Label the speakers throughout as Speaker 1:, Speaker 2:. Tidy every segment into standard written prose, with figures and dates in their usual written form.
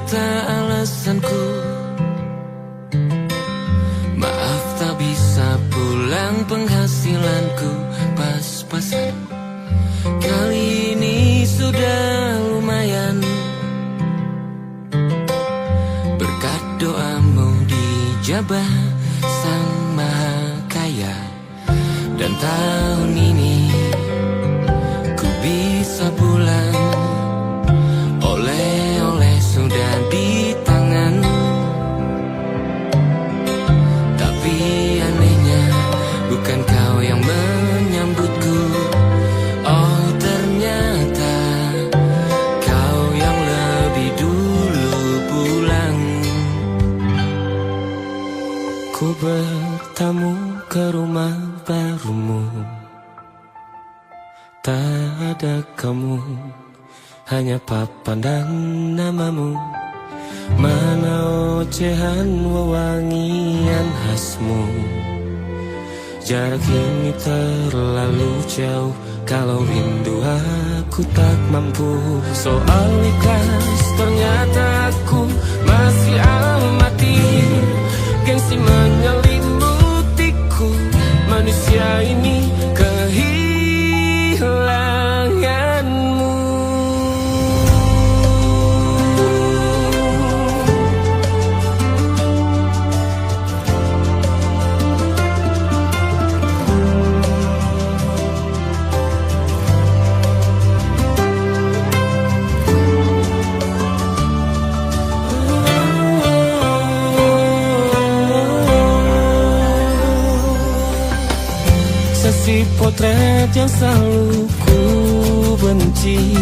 Speaker 1: kata alasanku. Maaf tak bisa pulang, penghasilanku pas-pasan. Kali ini sudah lumayan, berkat doamu dijabah Sang Maha Kaya. Dan tahun ini ku bisa pulang, oleh-oleh sudah di tangan. Tapi anehnya bukan kau yang menyambutku. Oh ternyata kau yang lebih dulu pulang. Ku bertamu ke rumah barumu, tak ada kamu, hanya papan dan namamu. Mana ocehan wewangian khasmu. Jarak ini terlalu jauh, kalau rindu aku tak mampu. Soal ikhlas ternyata aku masih amati. Gengsi menyelimutiku, manusia ini kehilanganmu. Sesi potret yang selalu ku benci,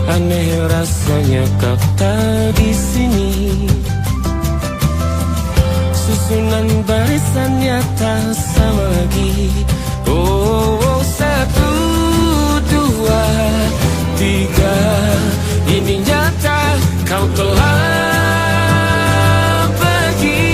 Speaker 1: aneh rasanya kau tak di sini. Susunan barisannya tak sama lagi. Oh, 1, 2, 3, ini nyata kau telah pergi.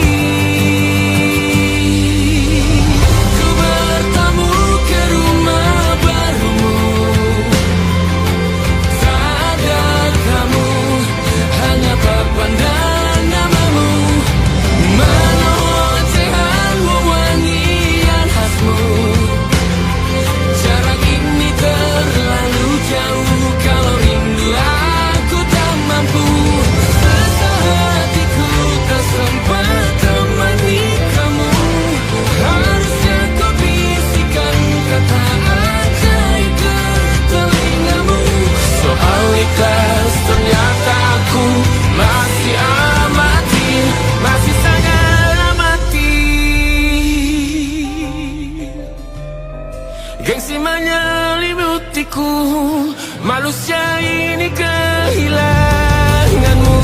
Speaker 1: Ternyata aku masih amati, masih sangat amati. Gengsi menyelimutiku, manusia ini kehilanganmu.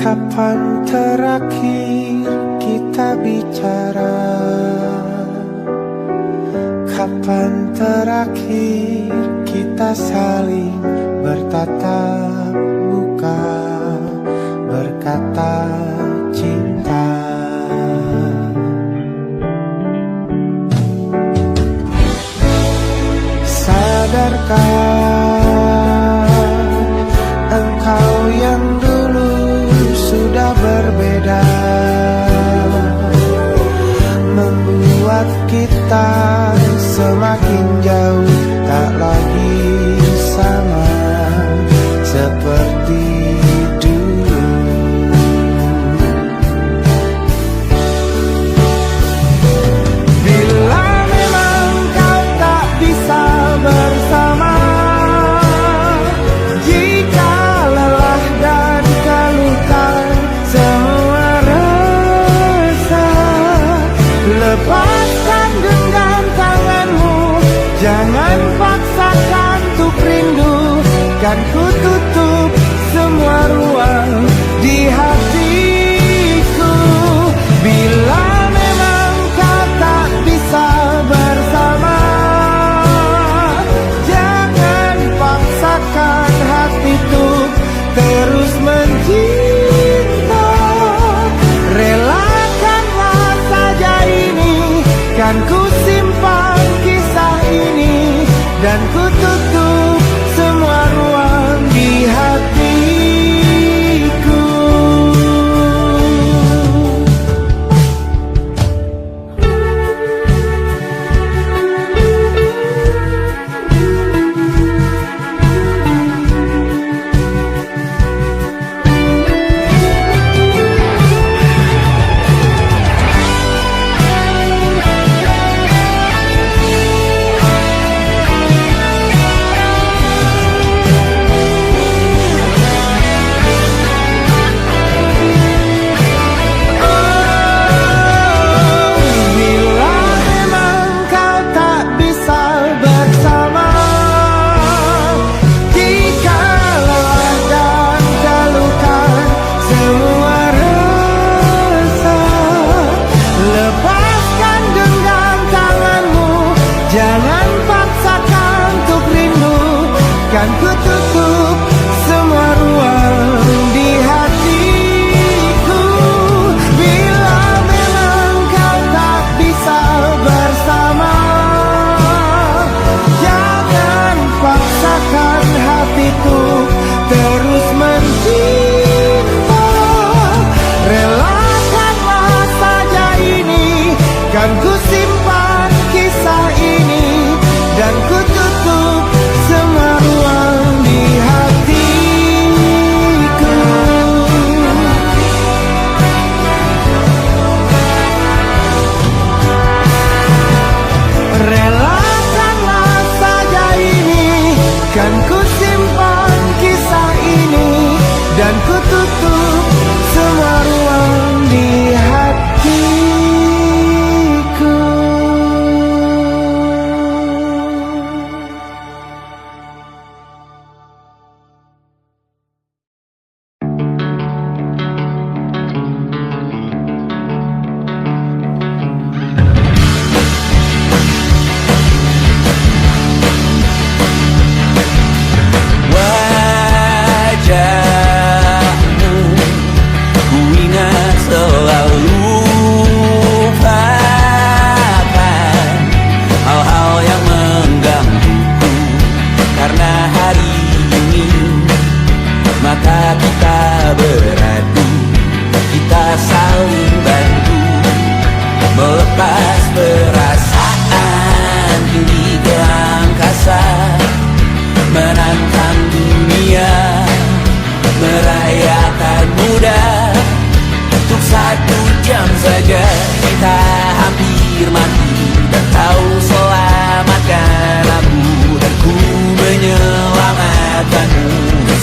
Speaker 2: Kapan terakhir kita bicara? Kapan terakhir kita saling bertatap muka, berkata cinta? Sadarkah engkau yang dulu sudah berbeda, membuat kita semakin jauh, tak lagi sama seperti dulu. Bila Lepaskan genggam tanganmu, jangan paksakan untuk rindu. Kan ku tutup semua ruang di hatiku. Bila memang kau tak bisa bersama, jangan paksakan hatiku terus mencinta. Relakanlah saja ini, kan ku simpan kisah ini, dan ku tutup semua ruang di hatiku. Jangan paksakan untuk rindu, kan ku tutup semua ruang di hatiku. Bila memang kau tak bisa bersama, jangan paksakan hatiku terus mencinta. Relakanlah saja ini, kan ku simpan kisah ini, dan ku tutup semua ruang di hatiku. Relakanlah saja ini, kan ku simpan kisah ini, dan ku tutup semua ruang di hatiku.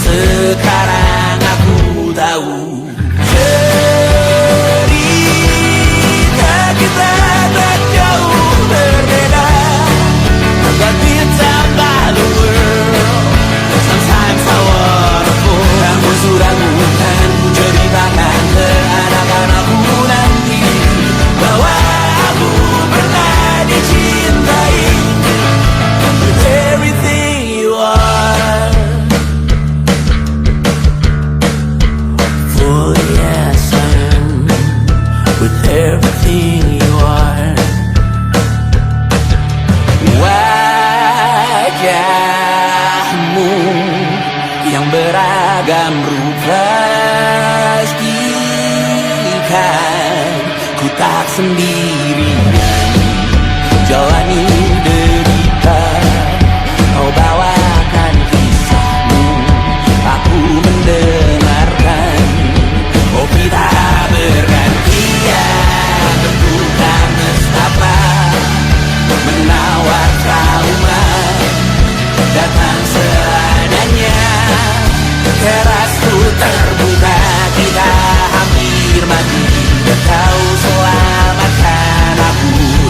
Speaker 1: Sekarang aku tahu cerita kita tak jauh berbeda, but it's about the world. Sometimes I wonderful. Kamu sudah bukan ceritakan ke anak-anakku nanti bahwa aku pernah dicintai with everything you are. Oh yes, I am with everything you are. Wajahmu yang beragam rupa pastikan ku tak sendirian jalani derita. Kau bawakan kisahmu, aku mendengarkan. Oh kita bergantian bentukan nestapa, menawar trauma datang seadanya. Terasku terbuka, kita hampir mati, dan kau selamatkan aku.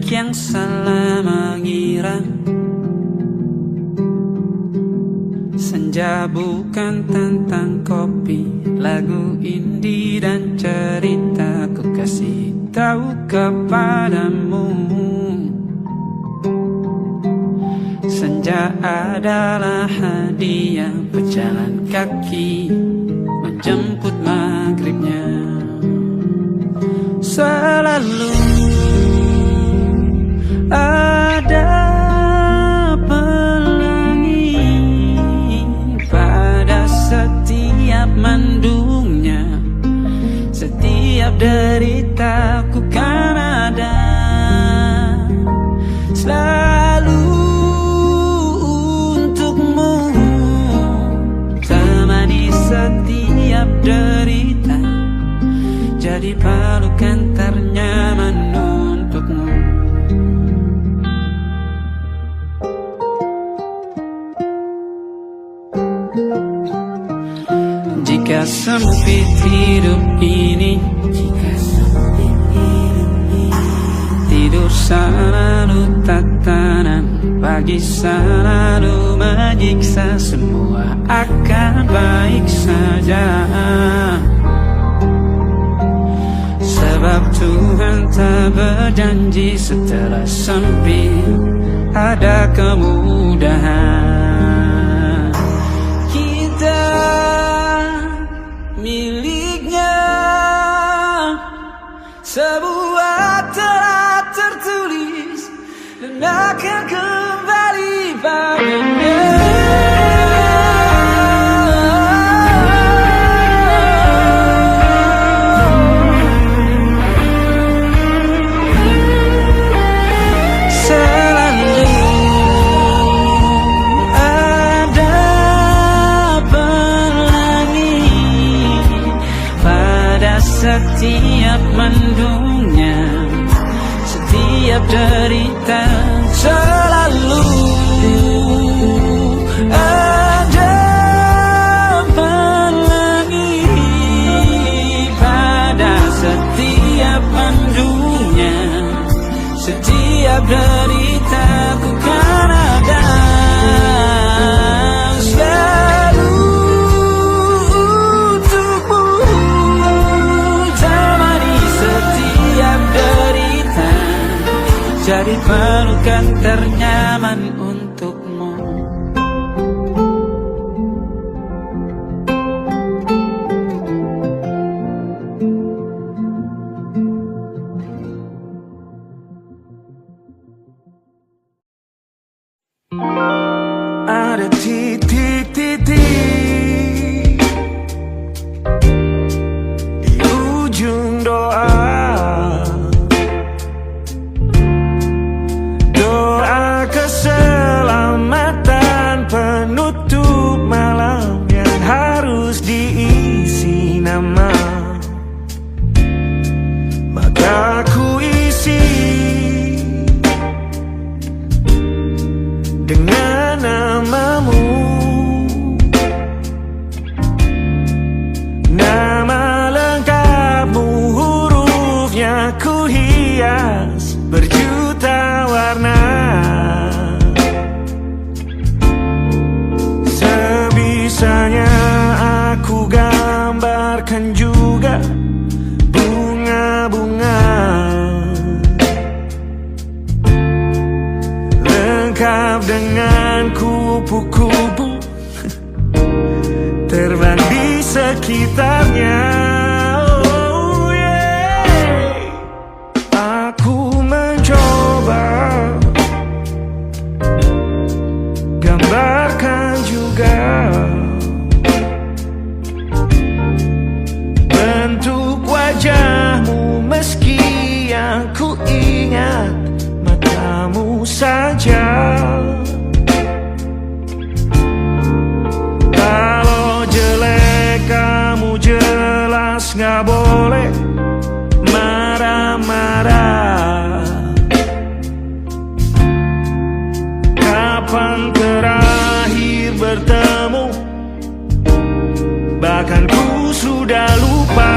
Speaker 3: yang salah mengira senja bukan tentang kopi, lagu indie dan cerita ku kasih tahu kepadamu. Senja adalah hadiah pejalan kaki menjemput maghribnya. Selalu ada pelangi pada setiap mendungnya. Setiap derita ku kan ada selalu untukmu, temani setiap derita, jadi pelukan ternyaman untukmu. Jika sempit hidup ini, tidur selalu tatanan, pagi selalu menyiksa, semua akan baik saja. Sebab Tuhan tak berjanji setelah sempit ada kemudahan. Kita miliknya, sebuah telah tertulis dan akan kembali padanya. Setiap mendungnya, setiap derita, selalu ada pelangi pada setiap mendungnya. Setiap derita ku kan ada selalu untukmu, jadi pelukan ternyaman untukmu.
Speaker 2: Ada titik-titik di ujung doa, keselamatan penutup malam yang harus diisi nama. Maka ku isi dengan namamu, nama lengkapmu, hurufnya ku hias berjuta warna. Sebisanya aku gambarkan juga bunga-bunga, lengkap dengan kupu-kupu terbang di sekitarnya. Oh yeah. Aku mencoba gambarkan juga bentuk wajahmu, meski yang ku ingat matamu saja. Kalau jelek kamu jelas gak boleh marah-marah. Kapan terakhir bertemu, bahkan ku sudah lupa.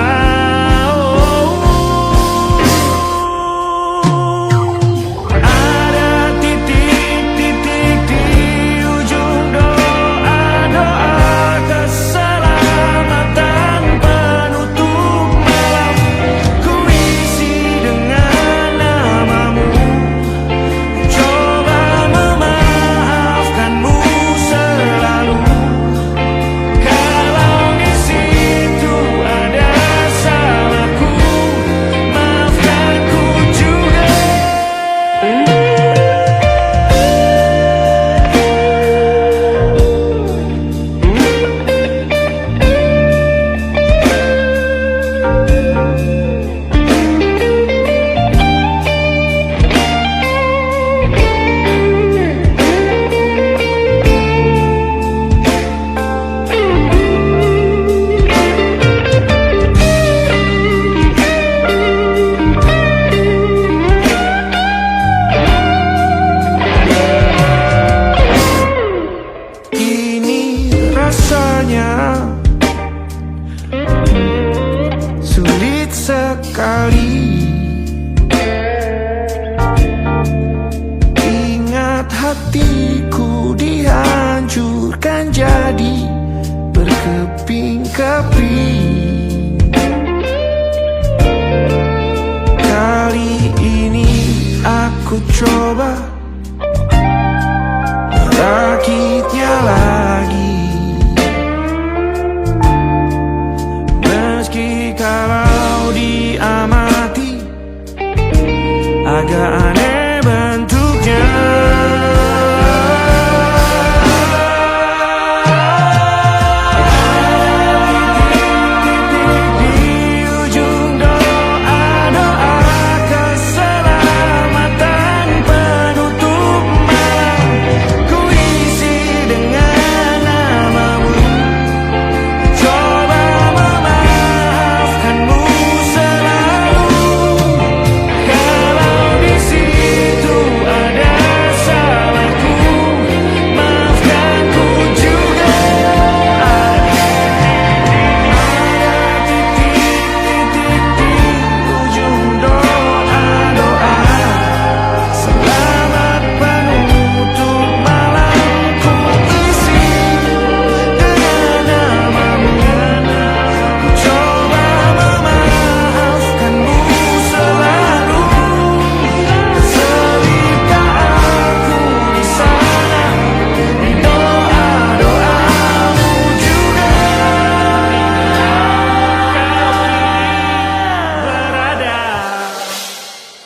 Speaker 2: Kali ini aku coba merakitnya lagi, meski kalau diamati agak aneh bentuknya.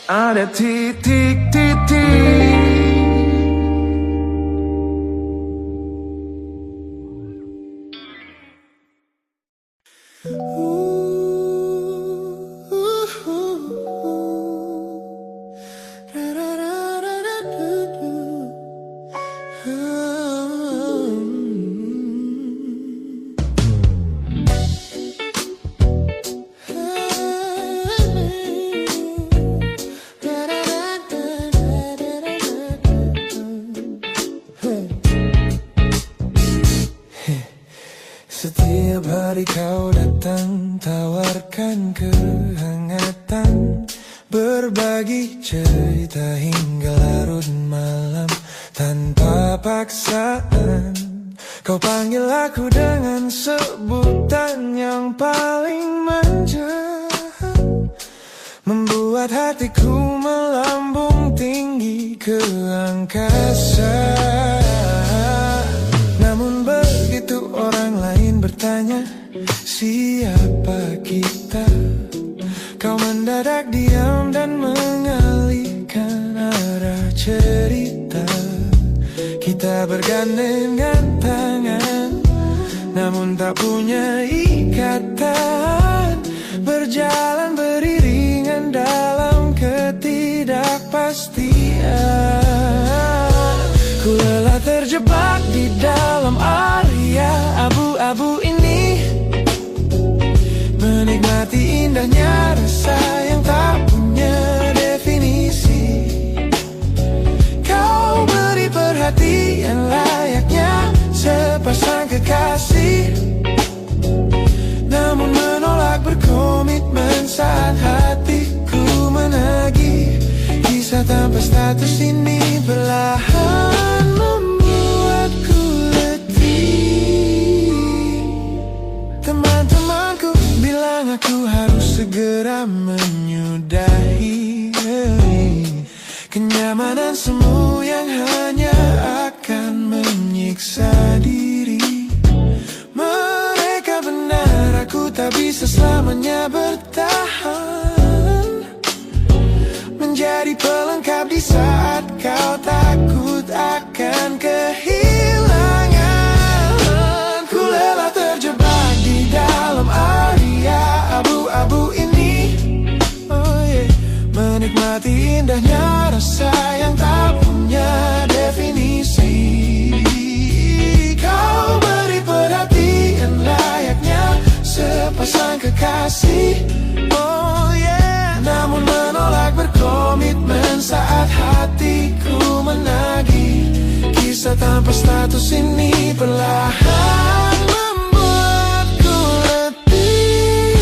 Speaker 2: Ada titik-titik.
Speaker 1: Setiap hari kau datang, tawarkan kehangatan, berbagi cerita hingga larut malam tanpa paksaan. Kau panggil aku dengan sebutan yang paling manja, membuat hatiku melambung tinggi ke angkasa. Namun begitu orang lain bertanya, siapa kita? Kau mendadak diam dan mengalihkan arah cerita. Kita bergandengan tangan, namun tak punya ikatan, berjalan beriringan dalam ketidakpastian. Ku lelah terjebak di dalam area abu-abu ini, menikmati indahnya rasa yang tak punya definisi. Kau beri perhatian layaknya sepasang kekasih, namun menolak berkomitmen saat hatiku menagih. Kisah tanpa status ini perlahan membuatku letih. Teman-temanku bilang aku harus segera menyudahi kenyamanan semu yang hanya akan menyiksa diri. Mereka benar, aku tak bisa selamanya bertahan, menjadi pelengkap di saat kau takut akan kehilangan. Ku lelah terjebak di dalam area abu-abu ini, menikmati indahnya rasa yang tak punya definisi. Kau beri perhatian layaknya sepasang kekasih, namun menolak berkomitmen saat hatiku menagih. Kisah tanpa status ini perlahan membuatku letih.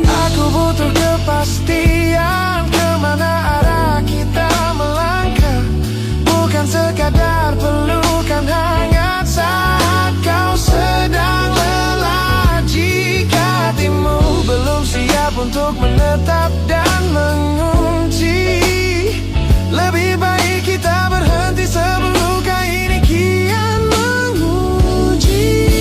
Speaker 1: Aku butuh kepastian kemana arah kita melangkah, bukan sekadar pelukan hangat saat kau sedang lelah. Jika hatimu belum siap untuk
Speaker 2: untuk menetap dan mengunci. Lebih baik kita berhenti sebelum luka ini kian menguji.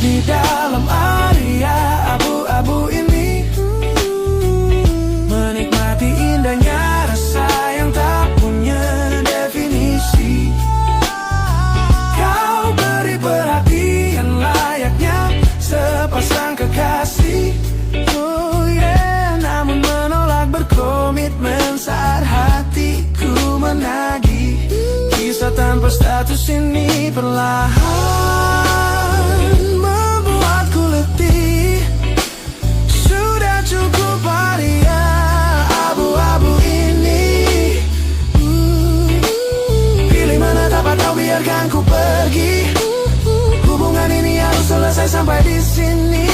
Speaker 2: Di dalam area abu-abu ini, menikmati indahnya rasa yang tak punya definisi. Kau beri perhatian layaknya sepasang kekasih. Oh yeah, namun menolak berkomitmen saat hatiku menagih. Kisah tanpa status ini perlahan cukup area abu-abu ini. Pilih mana dapat kau biarkan ku pergi. Hubungan ini harus selesai sampai di sini.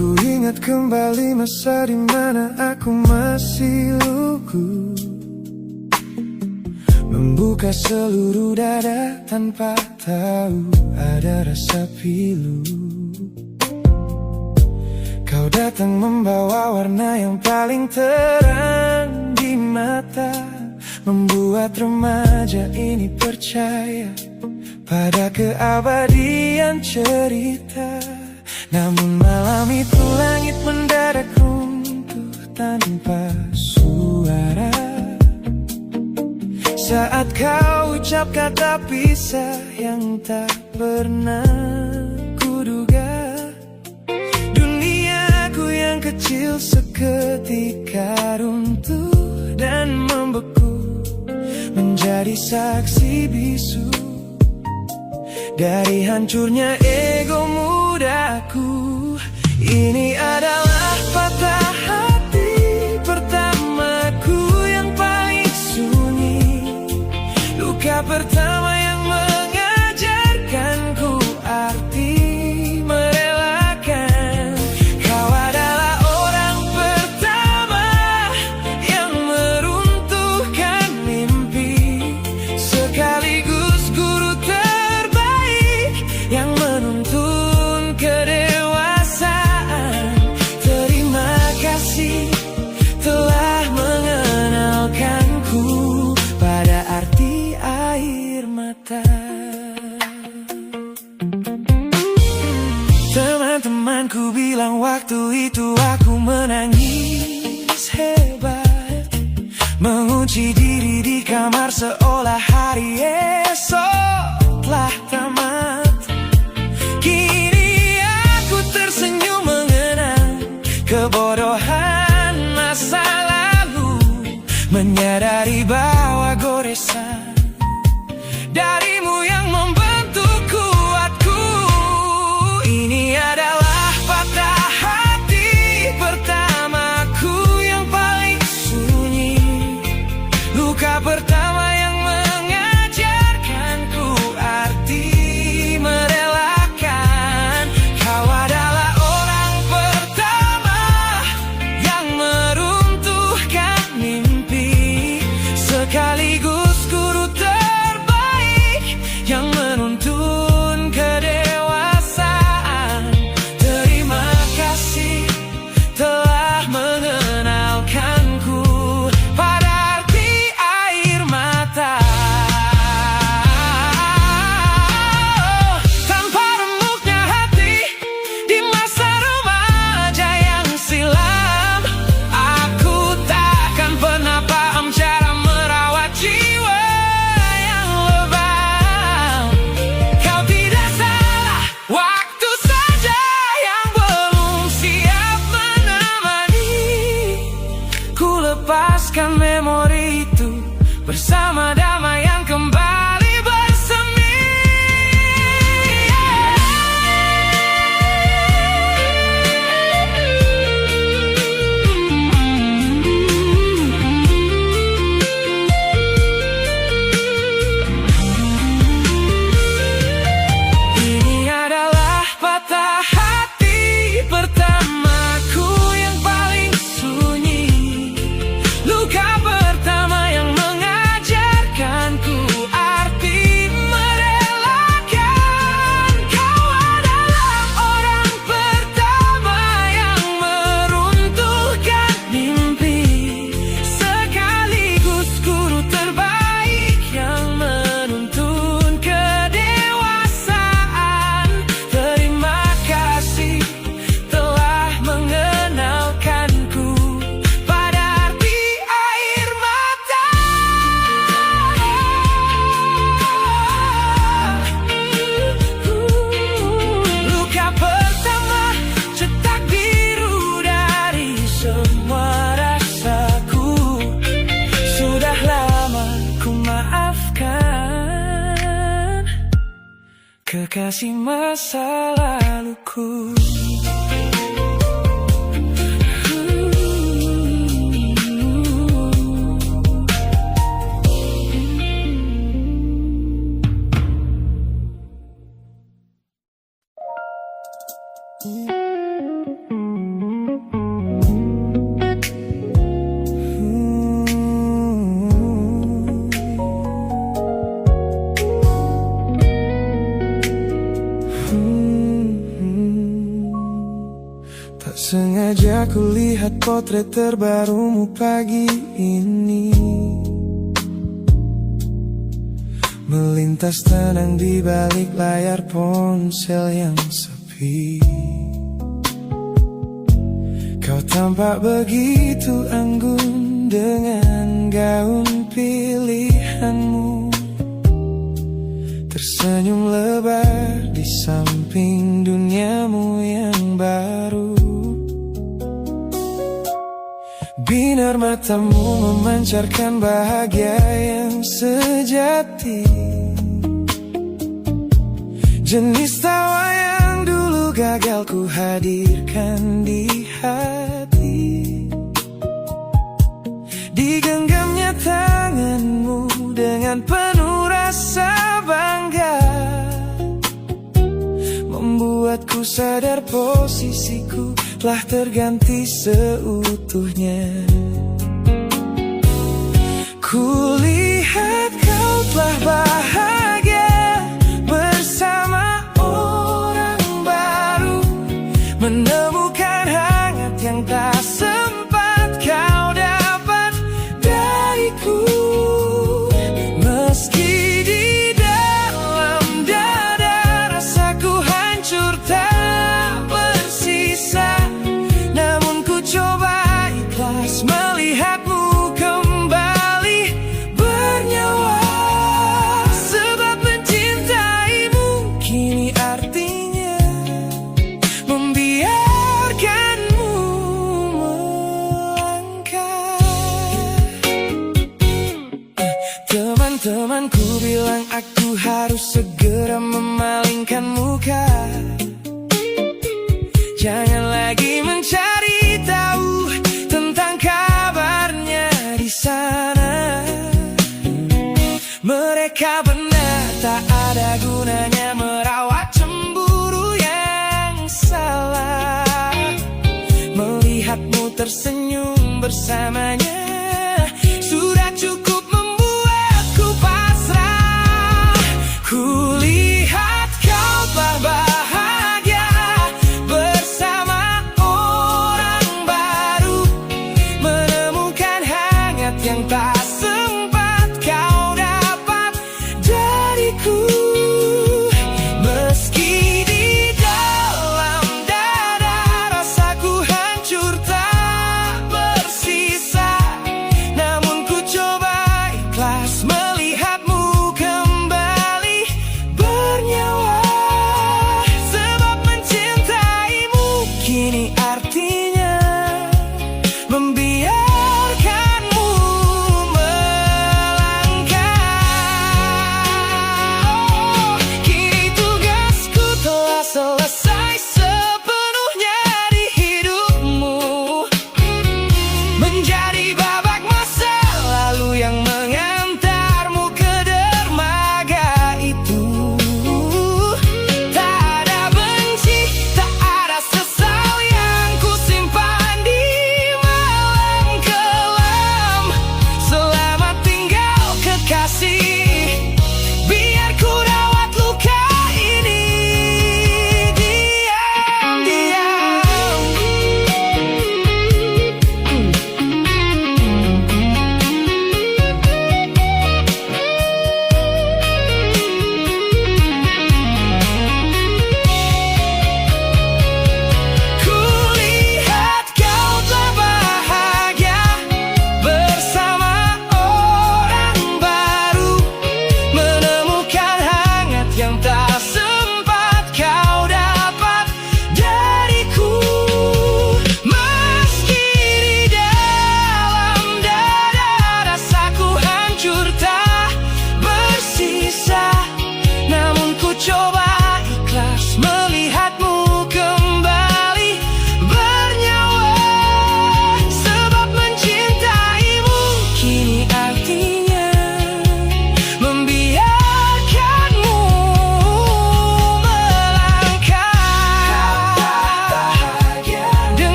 Speaker 2: Ku ingat kembali masa di mana aku masih lugu, membuka seluruh dada tanpa tahu ada rasa pilu. Kau datang membawa warna yang paling terang di mata, membuat remaja ini percaya pada keabadian cerita. Namun malam itu langit mendadak runtuh tanpa suara saat kau ucap kata pisah yang tak pernah kuduga. Duniaku yang kecil seketika runtuh dan membeku, menjadi saksi bisu dari hancurnya ego mudaku. Ini adalah patah hati pertamaku yang paling sunyi, luka pertama yang mengajarkanku arti merelakan. Kau adalah orang pertama yang meruntuhkan mimpi, sekaligus guru terbaik yang menuntun kedewasaan. Terima kasih telah mengenalkanku pada arti air mata. Teman-temanku bilang waktu itu aku menangis hebat, mengunci diri di kamar seolah hari esok telah tamat. Kini aku tersenyum mengenang kebodohan masa lalu, menyadari bahwa goresan darimu yang membentuk kuatku. Ini adalah patah hati pertamaku yang paling sunyi, luka pertama yang mengajarkanku arti
Speaker 3: kasih masa laluku.
Speaker 2: Tak sengaja kulihat potret terbarumu pagi ini, melintas tenang di balik layar ponsel yang sepi. Kau tampak begitu anggun dengan gaun pilihanmu, tersenyum lebar di samping duniamu yang baru. Binar matamu memancarkan bahagia yang sejati, jenis tawa yang dulu gagal ku hadirkan di hati. Digenggamnya tanganmu dengan penuh rasa bangga, membuatku sadar posisiku telah terganti seutuhnya. Kulihat kau telah bahagia bersama orang baru, menemukan hangat yang tak sempat kau dapat dariku. Meski di dalam dada rasaku hancur tak bersisa, namun ku coba ikhlas melihatmu kembali bernyawa. Sebab mencintaimu kini artinya membiarkanmu melangkah. Teman-temanku bilang aku harus segera memalingkan muka, jangan lagi mencari tahu tentang kabarnya di sana. Mereka benar, tak ada gunanya merawat cemburu yang salah. Melihatmu tersenyum bersamanya sudah cukup membuatku pasrah. Kulihat kau telah bahagia bersama orang baru, menemukan hangat yang tak sempat kau dapat dariku. Meski di dalam dada rasaku hancur tak bersisa,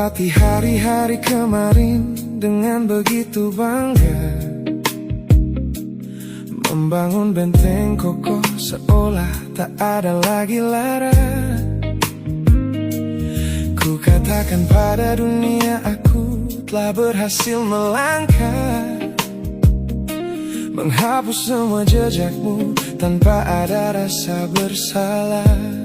Speaker 2: melewati hari-hari kemarin dengan begitu bangga, membangun benteng kokoh seolah tak ada lagi lara. Ku katakan pada dunia aku telah berhasil melangkah, menghapus semua jejakmu tanpa ada rasa bersalah.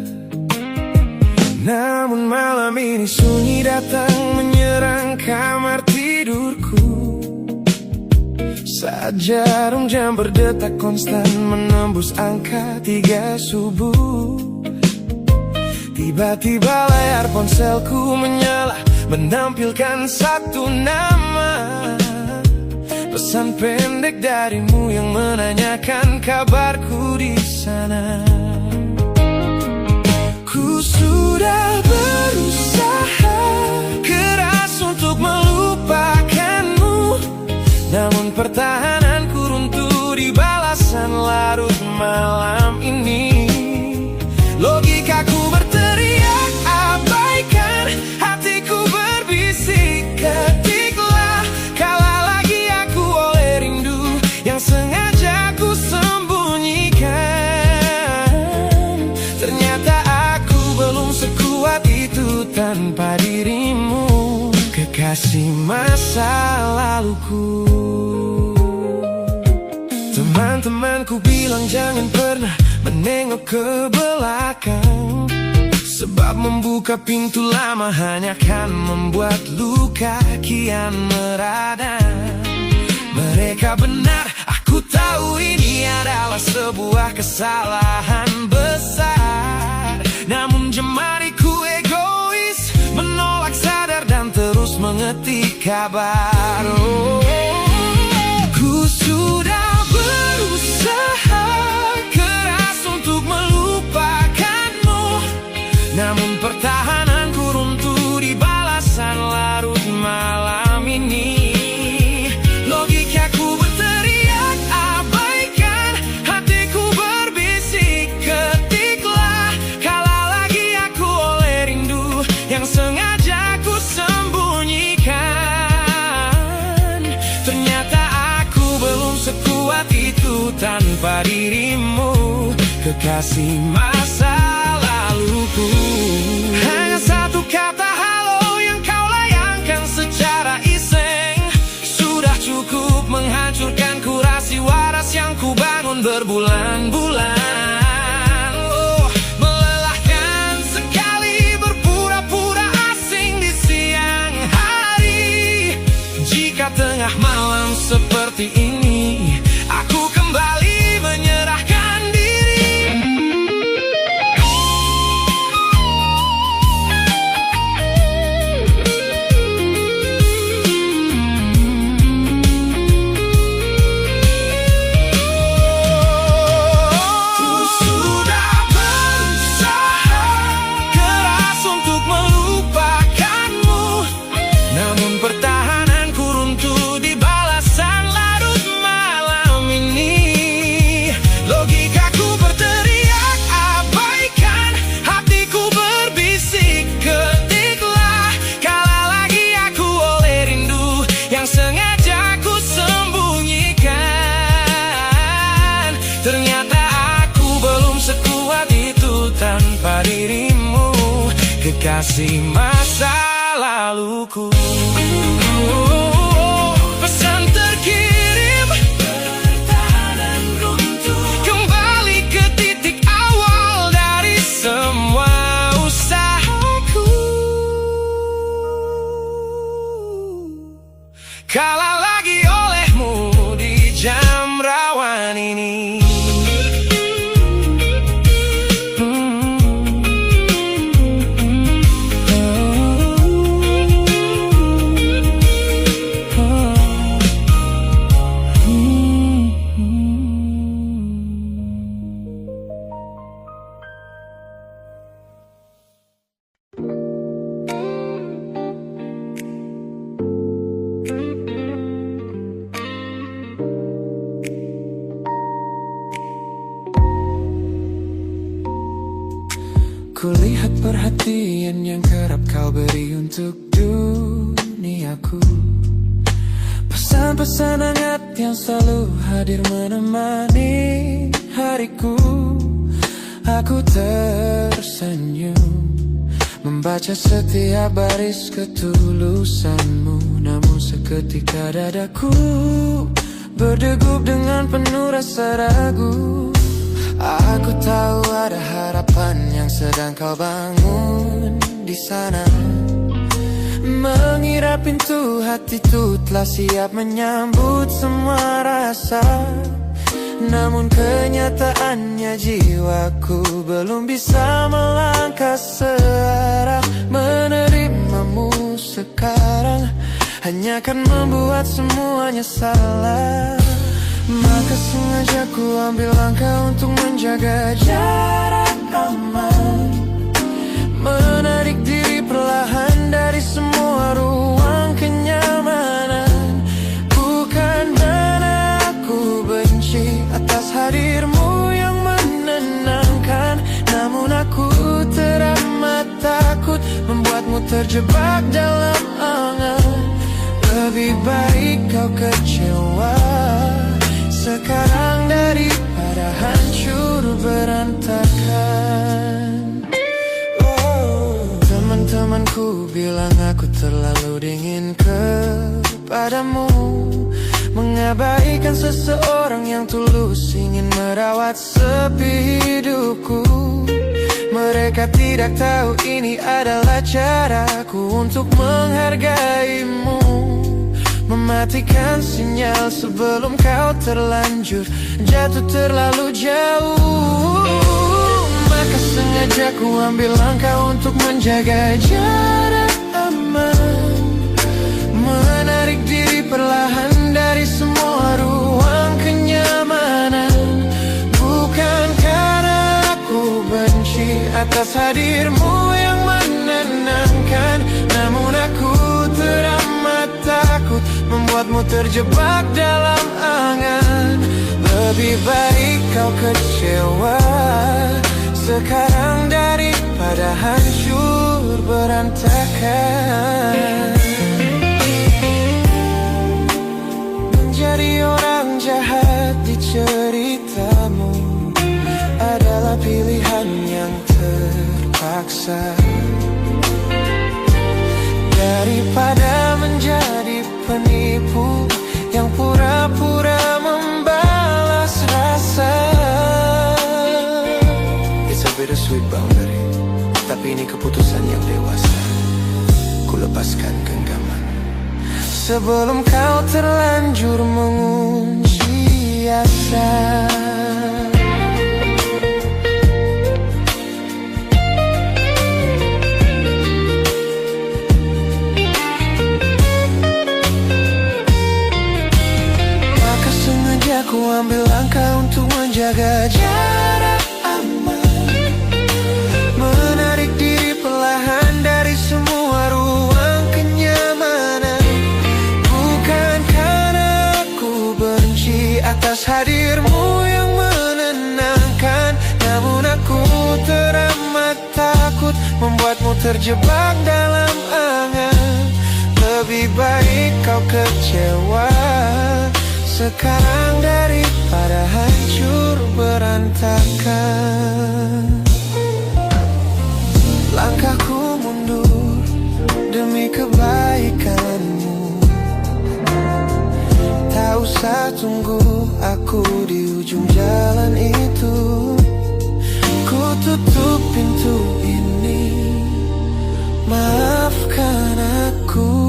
Speaker 2: Namun malam ini sunyi datang menyerang kamar tidurku, saat jarum jam berdetak konstan menembus angka 3 subuh. Tiba-tiba layar ponselku menyala, menampilkan satu nama, pesan pendek darimu yang menanyakan kabarku di sana. Ku sudah berusaha keras untuk melupakanmu, namun pertahananku runtuh di balasan larut malam ini. Logikaku berteriak abaikan, hatiku berbisik ketiklah, kalah lagi aku oleh rindu yang sengaja ku sembunyikan. Ternyata aku belum sekuat itu tanpa dirimu, kekasih masa laluku. Teman-temanku bilang jangan pernah menengok ke belakang, sebab membuka pintu lama hanya akan membuat luka kian meradang. Mereka benar, aku tahu ini adalah sebuah kesalahan besar, namun jemariku egois menolak sadar dan terus mengetik kabar. Ku sudah berusaha keras untuk melupakanmu, namun pertahananku runtuh di balasan larut malam ini. Logikaku berteriak abaikan, hatiku berbisik ketiklah, kalah lagi aku oleh rindu yang sengaja ku sembunyikan. Ternyata aku belum sekuat itu tanpa dirimu, kekasih masa laluku. Hanya satu kata halo yang kau layangkan secara iseng sudah cukup menghancurkan kurasi waras yang ku bangun berbulan-bulan. Melelahkan sekali berpura-pura asing di siang hari. Jika tengah malam seperti ini aku kembali menyerahkan diri. Ku sudah berusaha keras untuk melupakanmu, namun pertahananku runtuh di balasan larut malam ini. Logikaku berteriak abaikan, hatiku berbisik ketiklah, kalah lagi aku oleh rindu yang sengaja ku sembunyikan. Ternyata aku belum sekuat itu tanpa dirimu, kekasih masa laluku. Pesan terkirim, pertahanan runtuh, kembali ke titik awal dari semua usahaku. Kalah lagi olehmu di jam rawan ini. Kulihat perhatian yang kerap kau beri untuk dulu.
Speaker 1: duniaku. Pesan-pesan hangat yang selalu hadir menemani hariku. Aku tersenyum membaca setiap baris ketulusanmu. Namun seketika dadaku berdegup dengan penuh rasa ragu. Aku tahu ada harapan yang sedang kau bangun di sana. Mengira pintu hatiku telah siap menyambut semua rasa. Namun kenyataannya jiwaku belum bisa melangkah searah. Menerimamu sekarang hanya akan membuat semuanya salah. Maka sengaja ku ambil langkah untuk menjaga jarak aman. Menarik diri perlahan dari semua ruang kenyamanan. Bukan karena aku benci atas hadirmu yang menenangkan, namun aku teramat takut membuatmu terjebak dalam angan. Lebih baik kau kecewa sekarang daripada hancur berantakan. Teman-temanku bilang aku terlalu dingin kepadamu, mengabaikan seseorang yang tulus ingin merawat sepi hidupku. Mereka tidak tahu ini adalah caraku untuk menghargaimu. Mematikan sinyal sebelum kau terlanjur jatuh terlalu jauh. Maka sengaja ku ambil langkah untuk menjaga jarak aman. Menarik diri perlahan dari semua ruang kenyamanan. Bukan karena aku benci atas hadirmu yang menenangkan, namun aku teramat takut membuatmu terjebak dalam angan. Lebih baik kau kecewa sekarang daripada hancur berantakan. Menjadi orang jahat di ceritamu adalah pilihan yang terpaksa, daripada menjadi penipu yang pura-pura membalas rasa. It's a bittersweet boundary, tapi ini keputusan yang dewasa. Ku lepaskan genggaman sebelum kau terlanjur mengunci asa. Ku ambil langkah untuk menjaga jarak aman. Menarik diri perlahan dari semua ruang kenyamanan. Bukan karena aku benci atas hadirmu yang menenangkan, namun aku teramat takut membuatmu terjebak dalam angan. Lebih baik kau kecewa sekarang daripada hancur berantakan. Langkahku mundur demi kebaikanmu. Tak usah tunggu aku di ujung jalan itu. Ku tutup pintu ini, maafkan aku.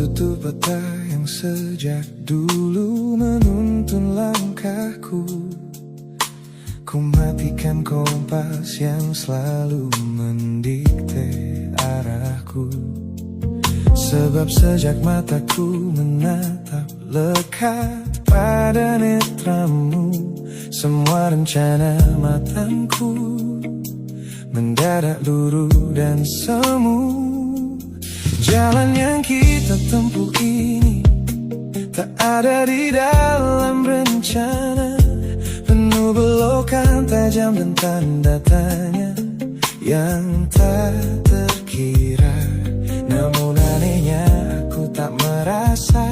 Speaker 2: Tutup mata yang sejak dulu menuntun langkahku. Ku matikan kompas yang selalu mendikte arahku. Sebab sejak mataku menatap lekat pada netramu, semua rencana matangku mendadak luruh dan semu. Jalan yang kita tempuh ini tak ada di dalam rencana, penuh belokan tajam dan tanda tanya yang tak terkira. Namun anehnya aku tak merasa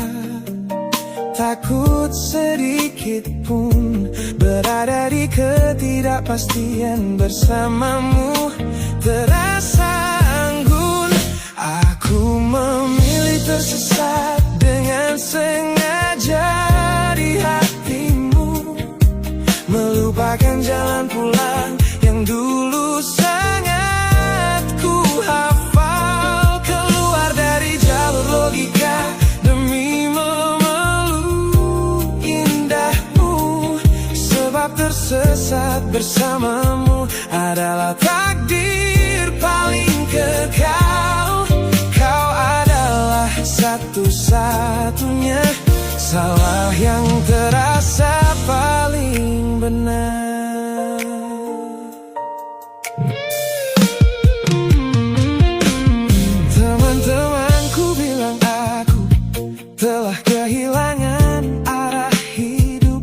Speaker 2: takut sedikit pun berada di ketidakpastian bersamamu. Terasa anggun, aku memilih tersesat dengan sengaja di hatimu, melupakan jalan pulang yang dulu sangat ku hafal, keluar dari jalur logika demi memeluk indahmu. Sebab tersesat bersamamu adalah takdir paling kekal. Kau adalah satu-satunya salah yang terasa paling benar. Teman-temanku bilang aku telah kehilangan arah hidup,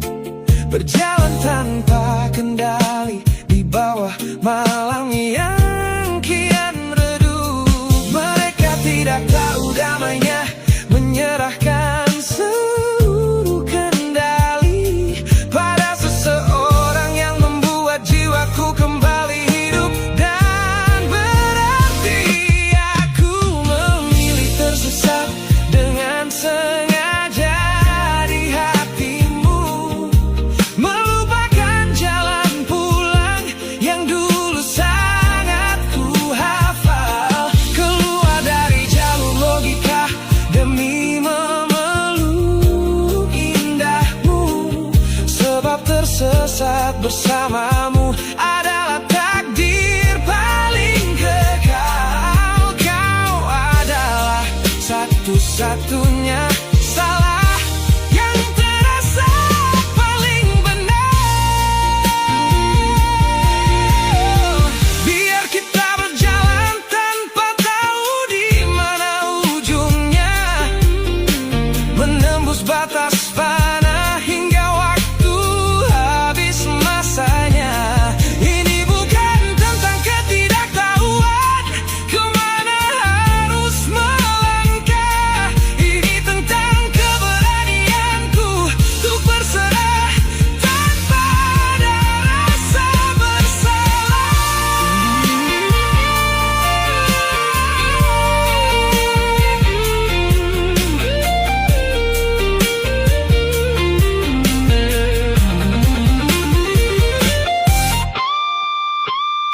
Speaker 2: berjalan tanpa kendali di bawah malam yang kian redup. Mereka tidak tahu damainya menyerahkan seluruh kendali pada seseorang yang membuat jiwaku kembali hidup dan berarti. Aku memilih tersesat dengan sengaja di hatimu, melupakan jalan pulang yang dulu sangat ku hafal, keluar dari jalur logika demi memeluk indahmu. Sebab tersesat bersamamu adalah takdir paling kekal. Kau adalah satu-satunya salah yang terasa paling benar. Biar kita berjalan tanpa tahu di mana ujungnya, menembus batas fana hingga waktu habis masanya. Ini bukan tentang ketidaktahuan kemana harus melangkah, ini tentang keberanianku untuk berserah tanpa ada rasa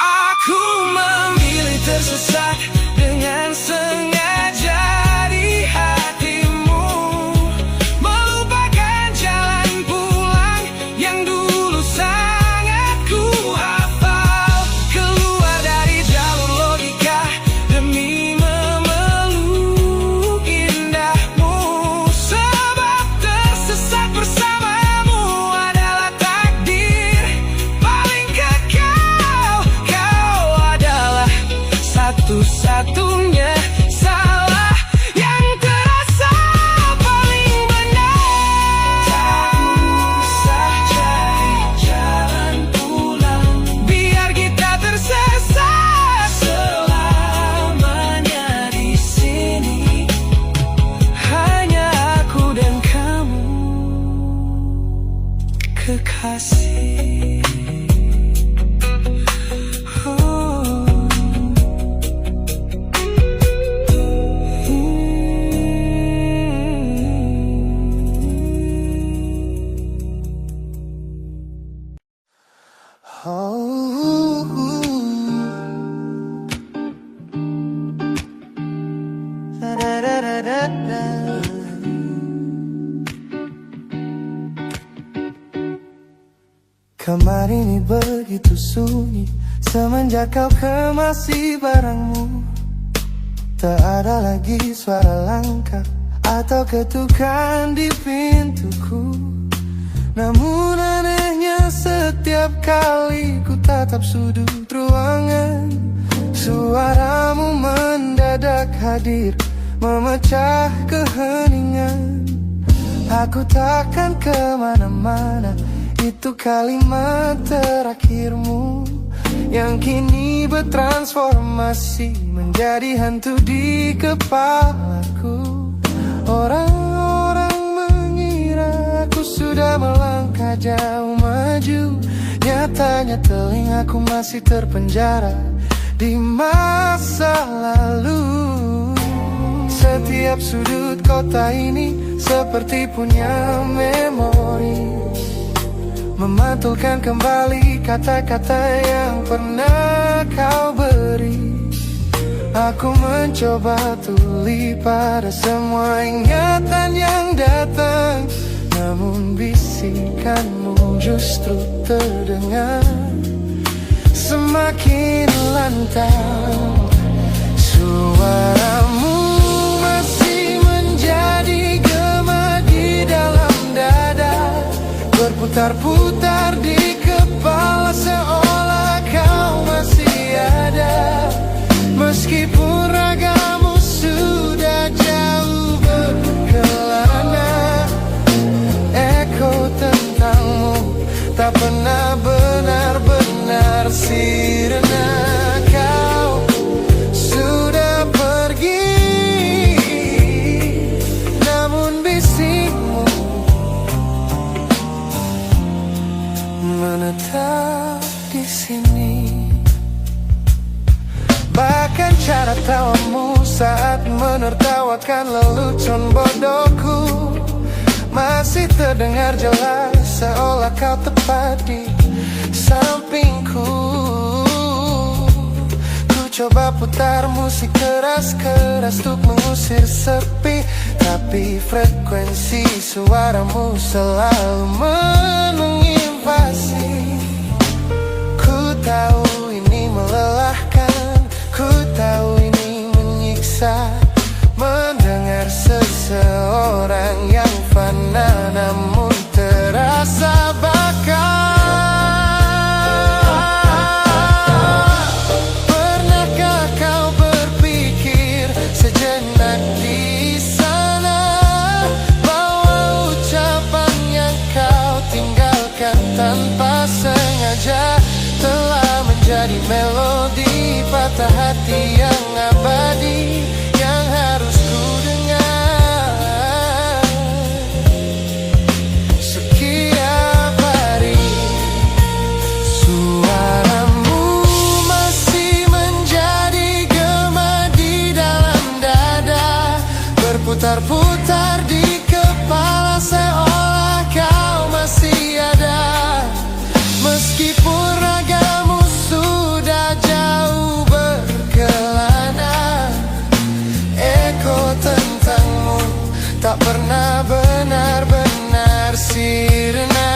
Speaker 2: Aku memilih tersesat dengan sengaja di hatimu, melupakan jalan pulang yang dulu sangat ku hafal, keluar dari jalur logika demi memeluk indahmu. Sebab tersesat bersamamu adalah takdir paling kekal. Kau adalah satu-satunya Kamar ini begitu sunyi semenjak kau kemasi barangmu. Tak ada lagi suara langkah atau ketukan di pintuku. Namun anehnya setiap kali ku tatap sudut ruangan, suaramu mendadak hadir memecah keheningan. Aku takkan kemana-mana, itu kalimat terakhirmu yang kini bertransformasi menjadi hantu di kepalaku. Orang-orang mengira aku sudah melangkah jauh maju, nyatanya telingaku masih terpenjara di masa lalu. Setiap sudut kota ini seperti punya memori, memantulkan kembali kata-kata yang pernah kau beri. Aku mencoba tuli pada semua ingatan yang datang, namun bisikanmu justru terdengar semakin lantang. Suaramu masih menjadi gema di dalam dada, berputar-putar di kepala seolah kau masih ada. Meskipun ragamu sudah jauh berkelana, eko tentangmu tak pernah benar-benar sirna. Kau sudah pergi, namun bisikmu menetap di sini. Bahkan cara tawamu saat menertawakan lelucon bodohku masih terdengar jelas, seolah kau tepat di sampingku. Ku coba putar musik keras-keras untuk mengusir sepi, tapi frekuensi suaramu selalu menginvasi. Ku tahu ini melelahkan, ku tahu ini menyiksa, mendengar seseorang yang fana namun terasa bakal. Pernahkah kau berpikir sejenak di sana bahwa ucapan yang kau tinggalkan tanpa sengaja telah menjadi melodi patah hati yang abadi yang harus ku dengar setiap hari. Suaramu masih menjadi gema di dalam dada, berputar-putar di kepala seolah kau masih ada. Meskipun ragamu sudah jauh berkelana, eko tentangmu tak pernah benar-benar sirna.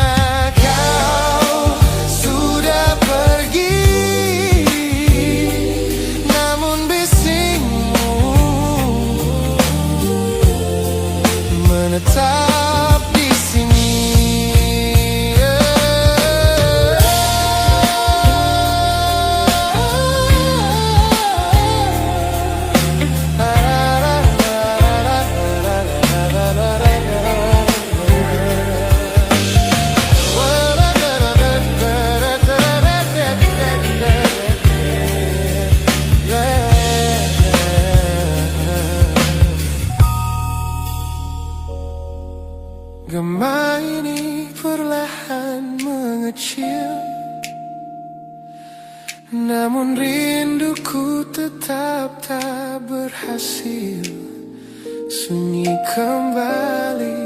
Speaker 2: Kau sudah pergi, namun bisikmu menetap di sini. Gema ini perlahan mengecil, namun rinduku tetap tak berhasil sunyi kembali.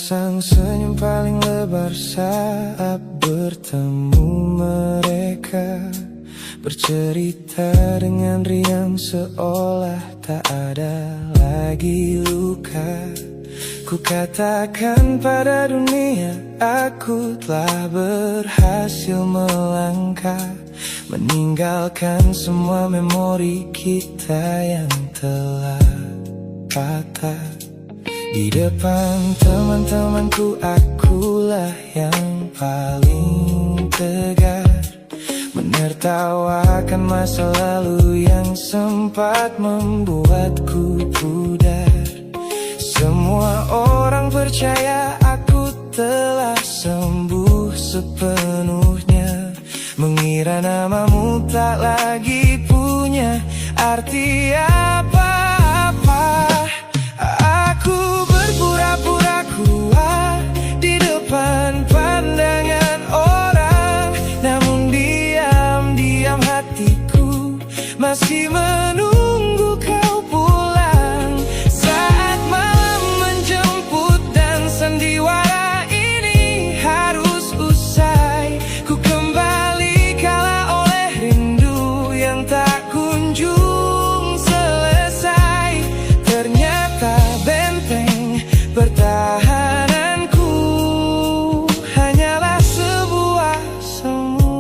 Speaker 1: Sepasang senyum paling lebar saat bertemu mereka, bercerita dengan riang seolah tak ada lagi luka. Ku katakan pada dunia aku telah berhasil melangkah, meninggalkan semua memori kita yang telah patah. Di depan teman-temanku akulah yang paling tegar, menertawakan masa lalu yang sempat membuatku pudar. Semua orang percaya aku telah sembuh sepenuhnya, mengira namamu tak lagi punya arti apa-apa. Aku berpura-pura kuat di depan pandangan orang, namun diam-diam hatiku masih menunggu kau pulang. Saat malam menjemput dan sandiwara ini harus usai, ku kembali kalah oleh rindu yang tak kunjung selesai. Ternyata benteng pertahananku hanyalah sebuah semu.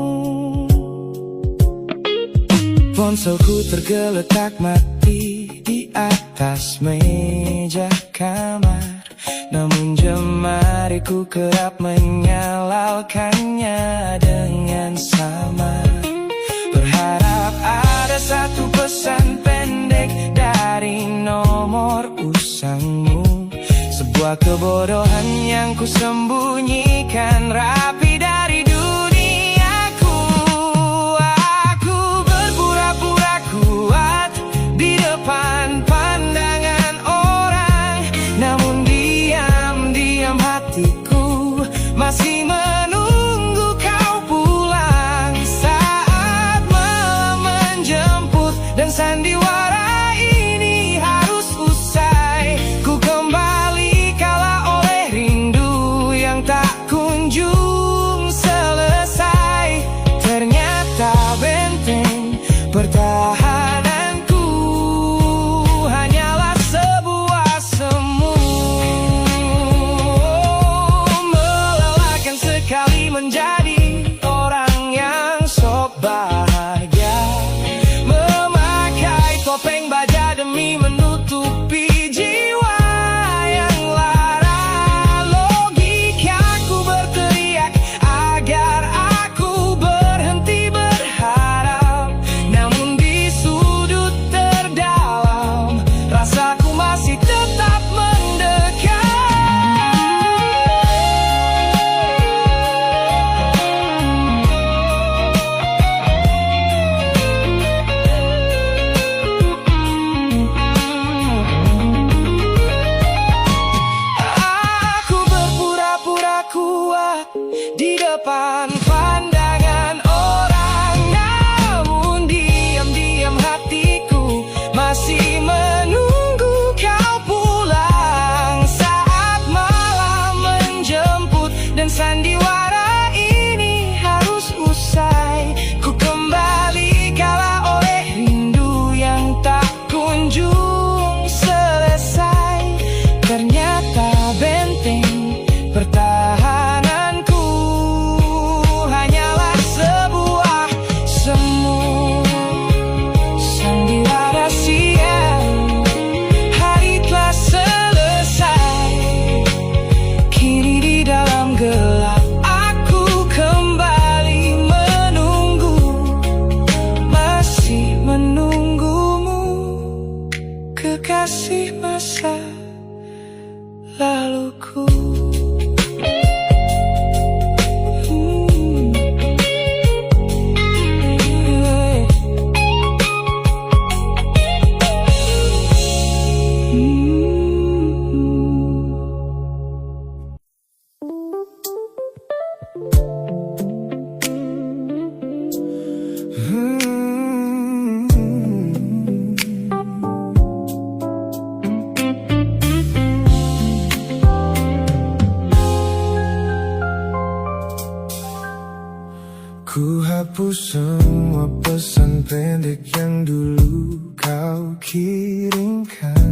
Speaker 1: Ponselku tergeletak mati di atas meja kamar, namun jemariku kerap menyalakannya dengan samar. Berharap ada satu pesan pendek dari nomor usangmu, sebuah kebodohan yang ku sembunyikan rapi dari duniaku. Aku berpura-pura kuat di depan pandangan orang, namun diam-diam hatiku masih menunggu kau pulang. Saat malam menjemput dan sandiwara ini harus usai, ku kembali kalah oleh rindu yang tak kunjung selesai. Ternyata benteng pertahananku hanyalah sebuah semu. Melelahkan sekali menjadi orang yang sok bahagia, memakai topeng baja demi menutupi jiwa yang lara. Logikaku berteriak agar aku berhenti berharap, namun di sudut terdalam rasaku masih tetap mendekat. Aku berpura-pura kuat di depan pandangan orang, namun diam-diam hatiku masih menunggu kau pulang. Saat malam menjemput dan sandiwara ini harus usai, ku kembali kalah oleh rindu yang tak kunjung selesai. Ternyata benteng pertahananku hanyalah sebuah semu. Sandiwara siang, hari telah selesai, kini di dalam gelap aku kembali menunggu, masih menunggumu, kekasih masa laluku.
Speaker 2: semua pesan pendek yang dulu kau kirimkan.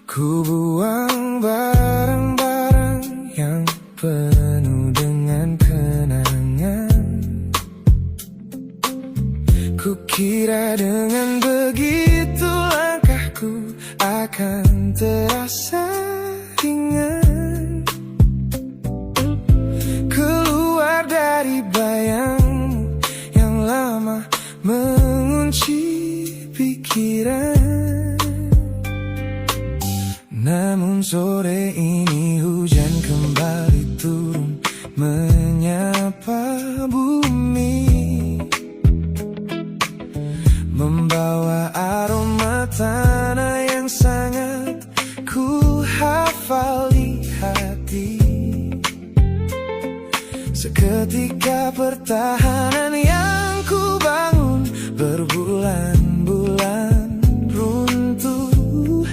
Speaker 2: Ku buang barang-barang yang penuh dengan kenangan. Ku kira dengan begitu langkahku akan terasa ringan. Keluar dari bayangmu yang lama mengunci pikiran. Namun sore ini hujan kembali turun menyapa bumi, membawa aroma tanah yang sangat ku hafal di hati. Seketika pertahanan yang ku bangun berbulan-bulan runtuh.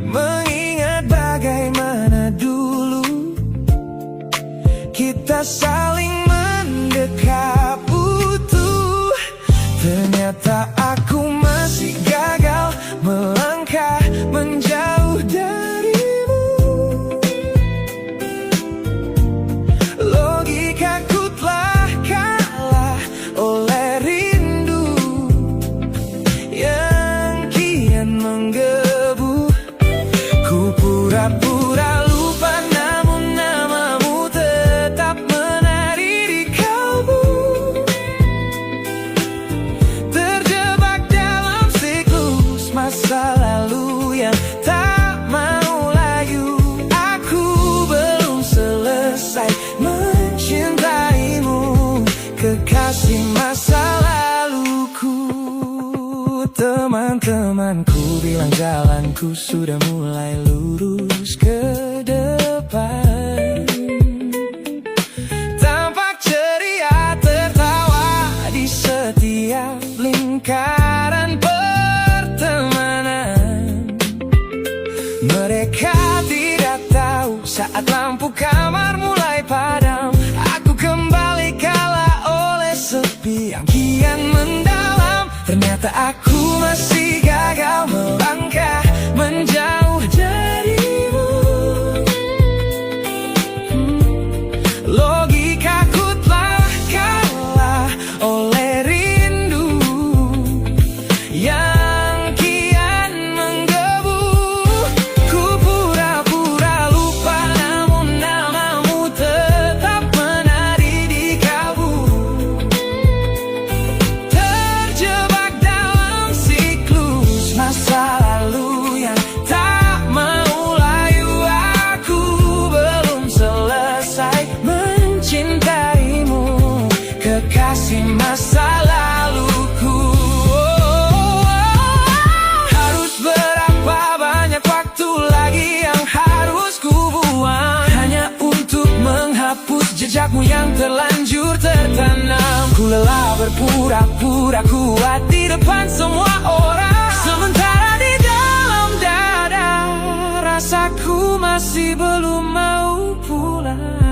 Speaker 2: Mengingat bagaimana dulu kita saling mendekap utuh. Ternyata aku masih gagal melangkah menjauh darimu. Logikaku telah kalah oleh rindu yang kian menggebu. Ku pura-pura lupa namun namamu tetap menari di kalbu. Terjebak dalam siklus masa lalu yang tak mau layu. Aku belum selesai mencintaimu, kekasih masa laluku. Teman-temanku bilang jalanku sudah mulai lurus ke depan. Tampak ceria tertawa di setiap lingkaran pertemanan. Mereka tidak tahu saat lampu kamar mulai padam, aku kembali kalah oleh sepi yang kian mendalam. Ternyata aku masih gagal melangkah menjauh darimu. Logikaku telah kalah oleh rindu yang kian menggebu. Ku pura-pura lupa namun namamu tetap menari di kalbu. Terjebak dalam siklus masa lalu yang tak mau layu. Aku belum selesai mencintaimu, kekasih masa laluku. Harus berapa banyak waktu lagi yang harus ku buang hanya untuk menghapus jejakmu yang terlanjur tertanam. Ku lelah berpura-pura kuat di depan semua orang, sementara di dalam dada rasaku masih belum mau pulang.